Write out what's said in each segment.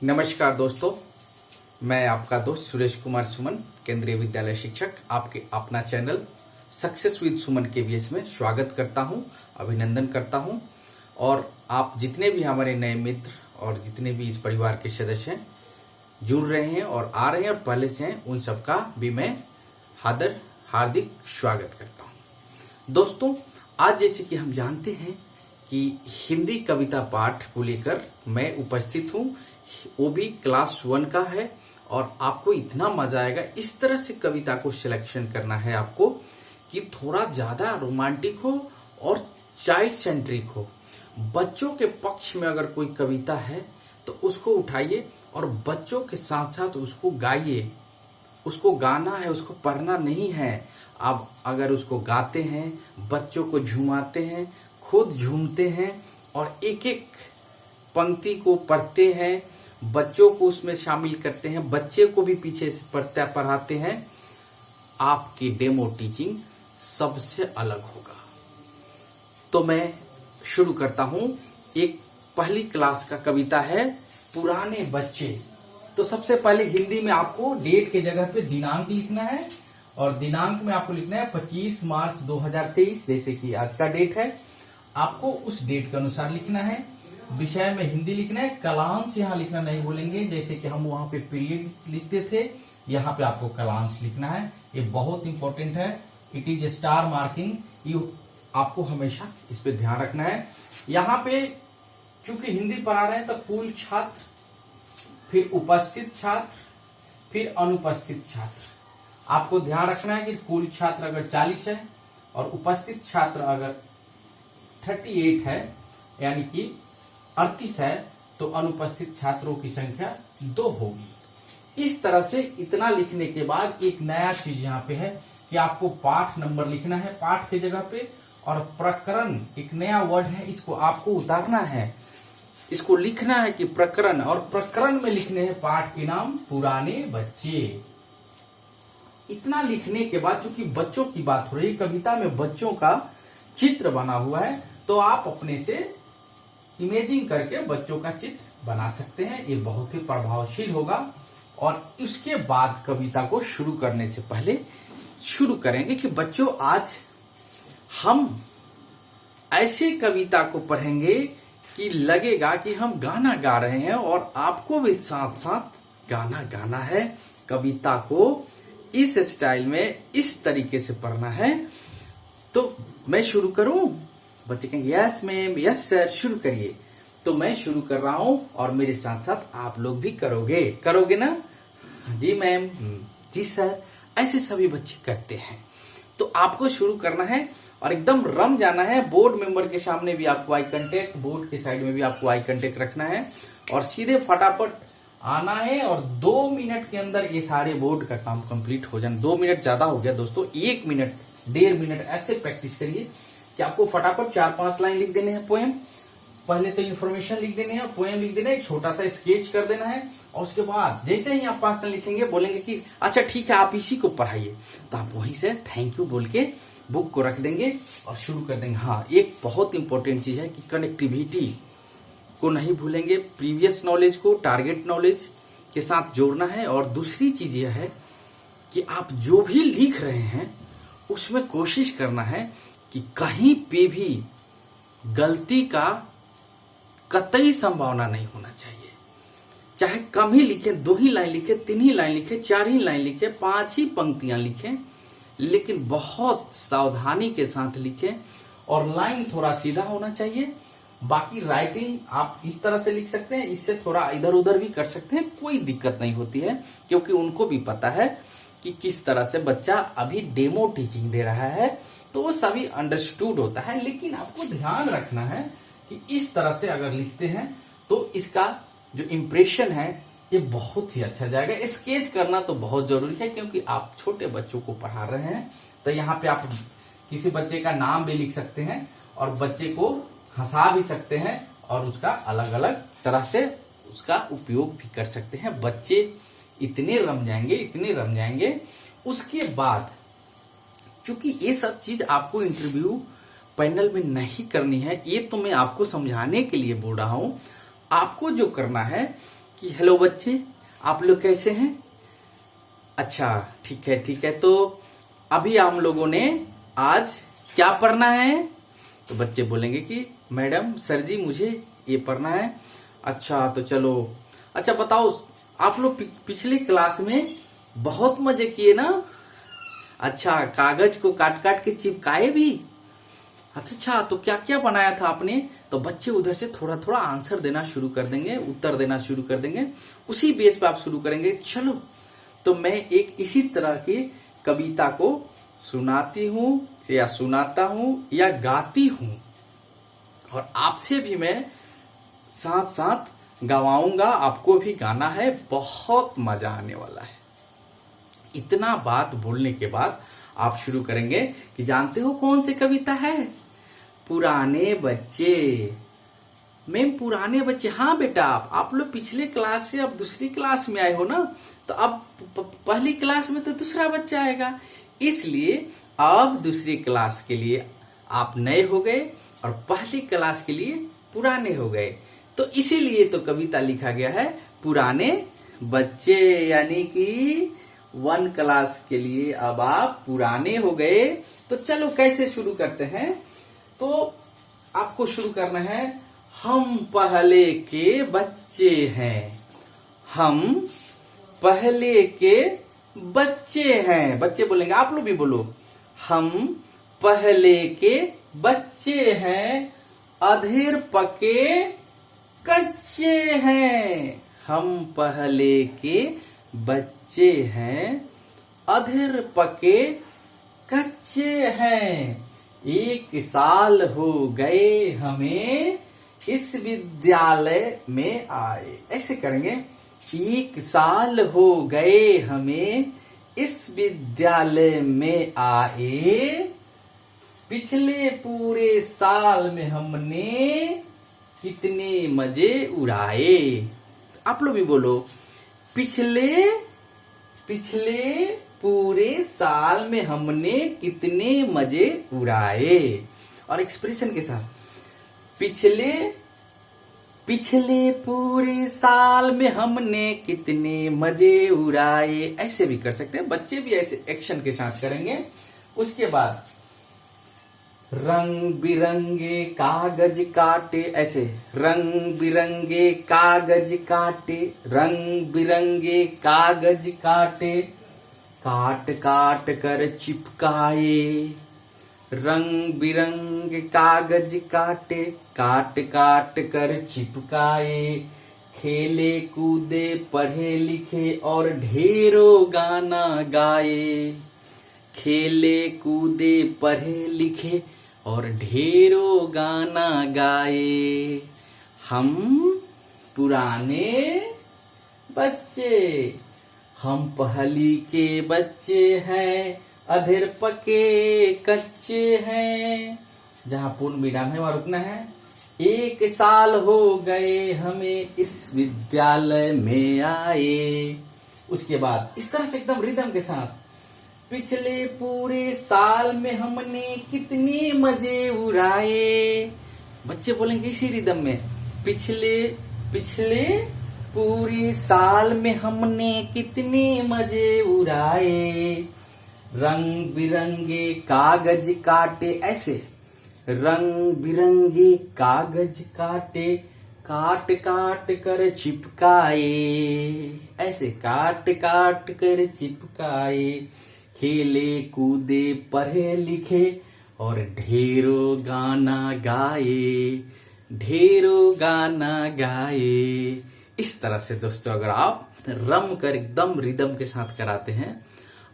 नमस्कार दोस्तों, मैं आपका दोस्त सुरेश कुमार सुमन, केंद्रीय विद्यालय शिक्षक, आपके अपना channel success with Suman KVS में स्वागत करता हूं, अभिनंदन करता हूं। और आप जितने भी हमारे नए मित्र और जितने भी इस परिवार के सदस्य हैं, जुड़ रहे हैं और आ रहे हैं और पहले से हैं, उन सबका भी मैं हार्दिक स्वागत करता हूं। दोस्तों, आज जैसे कि हम जानते हैं कि हिंदी कविता पाठ को लेकर मैं उपस्थित हूं, वो भी क्लास 1 का है और आपको इतना मजा आएगा। इस तरह से कविता को सिलेक्शन करना है आपको कि थोड़ा ज्यादा रोमांटिक हो और चाइल्ड सेंट्रिक हो। बच्चों के पक्ष में अगर कोई कविता है तो उसको उठाइए और बच्चों के साथ साथ उसको गाइए। उसको गाना है, उसको पढ़ना नहीं है। आप अगर उसको गाते हैं, बच्चों को झूमाते हैं, खुद झूमते हैं और एक एक पंक्ति को पढ़ते हैं, बच्चों को उसमें शामिल करते हैं, बच्चे को भी पीछे से पढ़ाते हैं, आपकी डेमो टीचिंग सबसे अलग होगा। तो मैं शुरू करता हूं। एक पहली क्लास का कविता है पुराने बच्चे। तो सबसे पहले हिंदी में आपको डेट के जगह पे दिनांक लिखना है और दिनांक में आपको लिखना है 25 मार्च 2023, जैसे कि आज का डेट है। आपको उस डेट के अनुसार लिखना है। विषय में हिंदी लिखना है। कलांश यहाँ लिखना नहीं भूलेंगे, जैसे कि हम वहां पे पीरियड लिखते थे, यहाँ पे आपको कलांश लिखना है। ये बहुत इंपॉर्टेंट है। It is star marking, you आपको हमेशा इस पे ध्यान रखना है। यहाँ पे चूंकि हिंदी पढ़ा रहे हैं तो कुल छात्र, फिर उपस्थित छात्र, फिर अनुपस्थित छात्र। आपको ध्यान रखना है कि कुल छात्र अगर 40 है और उपस्थित छात्र अगर 38 है, यानी कि 38 है, तो अनुपस्थित छात्रों की संख्या 2 होगी। इस तरह से इतना लिखने के बाद एक नया चीज यहाँ पे है कि आपको पाठ नंबर लिखना है पाठ की जगह पे, और प्रकरण एक नया वर्ड है, इसको आपको उतारना है। इसको लिखना है कि प्रकरण, और प्रकरण में लिखने हैं पाठ के नाम पुराने बच्चे। इतना लिखने के बाद, चूंकि बच्चों की बात हो रही है, कविता में बच्चों का चित्र बना हुआ है, तो आप अपने से इमेजिंग करके बच्चों का चित्र बना सकते हैं। ये बहुत ही प्रभावशील होगा। और उसके बाद कविता को शुरू करने से पहले शुरू करेंगे कि बच्चों, आज हम ऐसे कविता को पढ़ेंगे कि लगेगा कि हम गाना गा रहे हैं और आपको भी साथ साथ गाना गाना है। कविता को इस स्टाइल में, इस तरीके से पढ़ना है। तो मैं शुरू करूं? बच्चे कहेंगे यस मैम, यस सर, शुरू करिए। तो मैं शुरू कर रहा हूं और मेरे साथ साथ आप लोग भी करोगे ना? जी मैम, जी सर, ऐसे सभी बच्चे करते हैं। तो आपको शुरू करना है और एकदम रम जाना है। बोर्ड मेंबर के सामने भी आपको आई कांटेक्ट, बोर्ड के साइड में भी आपको आई कांटेक्ट रखना है और सीधे फटाफट आना है। और 2 मिनट के अंदर ये सारे बोर्ड का काम कंप्लीट हो जाए। 2 मिनट ज्यादा हो गया दोस्तों, 1 मिनट, 1.5 मिनट ऐसे प्रैक्टिस करिए कि आपको फटाफट 4-5 लाइन लिख देने हैं पोएम। पहले तो इन्फॉर्मेशन लिख देने हैं, पोएम लिख देना है, छोटा सा स्केच कर देना है, और उसके बाद जैसे ही आप 5 लाइन लिखेंगे, बोलेंगे कि अच्छा ठीक है आप इसी को पढ़ाइए, तो आप वहीं से थैंक यू बोल के बुक को रख देंगे और शुरू कर देंगे। हाँ, एक बहुत इंपॉर्टेंट चीज है कि कनेक्टिविटी को नहीं भूलेंगे। प्रीवियस नॉलेज को टारगेट नॉलेज के साथ जोड़ना है। और दूसरी चीज यह है कि आप जो भी लिख रहे हैं उसमें कोशिश करना है कि कहीं पे भी गलती का कतई संभावना नहीं होना चाहिए। चाहे कम ही लिखे, 2 ही लाइन लिखे, 3 ही लाइन लिखे, 4 ही लाइन लिखे, 5 ही पंक्तियां लिखें, लेकिन बहुत सावधानी के साथ लिखें और लाइन थोड़ा सीधा होना चाहिए। बाकी राइटिंग आप इस तरह से लिख सकते हैं, इससे थोड़ा इधर उधर भी कर सकते हैं, कोई दिक्कत नहीं होती है, क्योंकि उनको भी पता है कि किस तरह से बच्चा अभी डेमो टीचिंग दे रहा है, तो वो सभी अंडरस्टूड होता है। लेकिन आपको ध्यान रखना है कि इस तरह से अगर लिखते हैं तो इसका जो इम्प्रेशन है ये बहुत ही अच्छा जाएगा। स्केच करना तो बहुत जरूरी है, क्योंकि आप छोटे बच्चों को पढ़ा रहे हैं। तो यहाँ पे आप किसी बच्चे का नाम भी लिख सकते हैं और बच्चे को हंसा भी सकते हैं और उसका अलग अलग तरह से उसका उपयोग भी कर सकते हैं। बच्चे इतने रम जाएंगे। उसके बाद चूंकि ये सब चीज आपको इंटरव्यू पैनल में नहीं करनी है, ये तो मैं आपको समझाने के लिए बोल रहा हूं। आपको जो करना है कि हेलो बच्चे, आप लोग कैसे हैं। अच्छा ठीक है। तो अभी हम लोगों ने आज क्या पढ़ना है। तो बच्चे बोलेंगे कि मैडम सर जी मुझे ये पढ़ना है। अच्छा तो चलो, अच्छा बताओ, आप लोग पिछली क्लास में बहुत मजे किए ना। अच्छा, कागज को काट काट के चिपकाए भी। अच्छा तो क्या क्या बनाया था आपने। तो बच्चे उधर से थोड़ा थोड़ा आंसर देना शुरू कर देंगे, उत्तर देना शुरू कर देंगे। उसी बेस पे आप शुरू करेंगे। चलो तो मैं एक इसी तरह की कविता को सुनाती हूँ या सुनाता हूँ या गाती हूँ, और आपसे भी मैं साथ साथ गवाऊंगा। आपको भी गाना है, बहुत मजा आने वाला है। इतना बात बोलने के बाद आप शुरू करेंगे कि जानते हो कौन सी कविता है। पुराने बच्चे। मैम पुराने बच्चे, हाँ बेटा, आप लोग पिछले क्लास से अब दूसरी क्लास में आए हो ना, तो अब पहली क्लास में तो दूसरा बच्चा आएगा, इसलिए अब दूसरी क्लास के लिए आप नए हो गए और पहली क्लास के लिए पुराने हो गए। तो इसीलिए तो कविता लिखा गया है पुराने बच्चे, यानी कि 1 क्लास के लिए अब आप पुराने हो गए। तो चलो कैसे शुरू करते हैं। तो आपको शुरू करना है, हम पहले के बच्चे हैं। हम पहले के बच्चे हैं। बच्चे बोलेंगे, आप लोग भी बोलो। हम पहले के बच्चे हैं, अधेर पके कच्चे हैं। हम पहले के बच्चे हैं, अधेर पके कच्चे हैं। 1 साल हो गए हमें इस विद्यालय में आए। ऐसे करेंगे, 1 साल हो गए हमें इस विद्यालय में आए। पिछले पूरे साल में हमने कितने मजे उड़ाए। आप लोग भी बोलो, पिछले पूरे साल में हमने कितने मजे उड़ाए। और एक्सप्रेशन के साथ, पिछले पूरे साल में हमने कितने मजे उड़ाए। ऐसे भी कर सकते हैं, बच्चे भी ऐसे एक्शन के साथ करेंगे। उसके बाद रंग बिरंगे कागज काटे। ऐसे रंग बिरंगे कागज काटे, रंग बिरंगे कागज काटे, काट काट कर चिपकाए। रंग बिरंगे कागज काटे, काट काट कर चिपकाए। खेले कूदे पढ़े लिखे और ढेरों गाना गाए। खेले कूदे पढ़े लिखे और ढेरों गाना गाए। हम पुराने बच्चे, हम पहली के बच्चे हैं, अधेर पके कच्चे हैं। जहां पूर्ण विराम है वहां रुकना है। 1 साल हो गए हमें इस विद्यालय में आए। उसके बाद इस तरह से एकदम रिदम के साथ, पिछले पूरे साल में हमने कितने मजे उड़ाए। बच्चे बोलेंगे इसी रिदम में, पिछले पूरे साल में हमने कितने मजे उड़ाए। रंग बिरंगे कागज काटे। ऐसे रंग बिरंगे कागज काटे, काट काट कर चिपकाए। ऐसे काट काट कर चिपकाए। खेले कूदे पढ़े लिखे और ढेरों गाना गाए। ढेरों गाना गाए। इस तरह से दोस्तों अगर आप रम कर एकदम रिदम के साथ कराते हैं,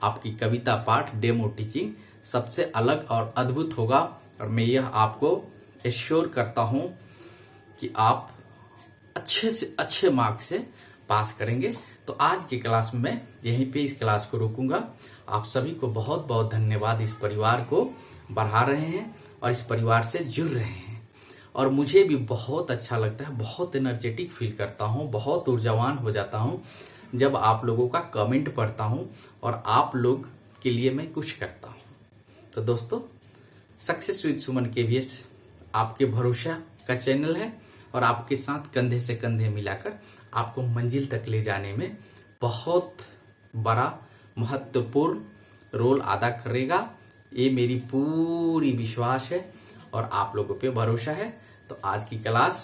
आपकी कविता पाठ डेमो टीचिंग सबसे अलग और अद्भुत होगा। और मैं यह आपको एश्योर करता हूं कि आप अच्छे से अच्छे मार्क्स से पास करेंगे। तो आज की क्लास में मैं यहीं पे इस क्लास को रोकूंगा। आप सभी को बहुत बहुत धन्यवाद। इस परिवार को बढ़ा रहे हैं और इस परिवार से जुड़ रहे हैं, और मुझे भी बहुत अच्छा लगता है, बहुत एनर्जेटिक फील करता हूँ, बहुत ऊर्जावान हो जाता हूँ जब आप लोगों का कमेंट पढ़ता हूँ और आप लोग के लिए मैं कुछ करता हूँ। तो दोस्तों, सक्सेस विद सुमन केवीएस आपके भरोसा का चैनल है, और आपके साथ कंधे से कंधे मिलाकर आपको मंजिल तक ले जाने में बहुत बड़ा महत्वपूर्ण रोल अदा करेगा। ये मेरी पूरी विश्वास है और आप लोगों पे भरोसा है। तो आज की क्लास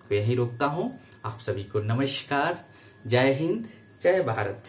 को यहीं रोकता हूँ। आप सभी को नमस्कार, जय हिंद, जय भारत।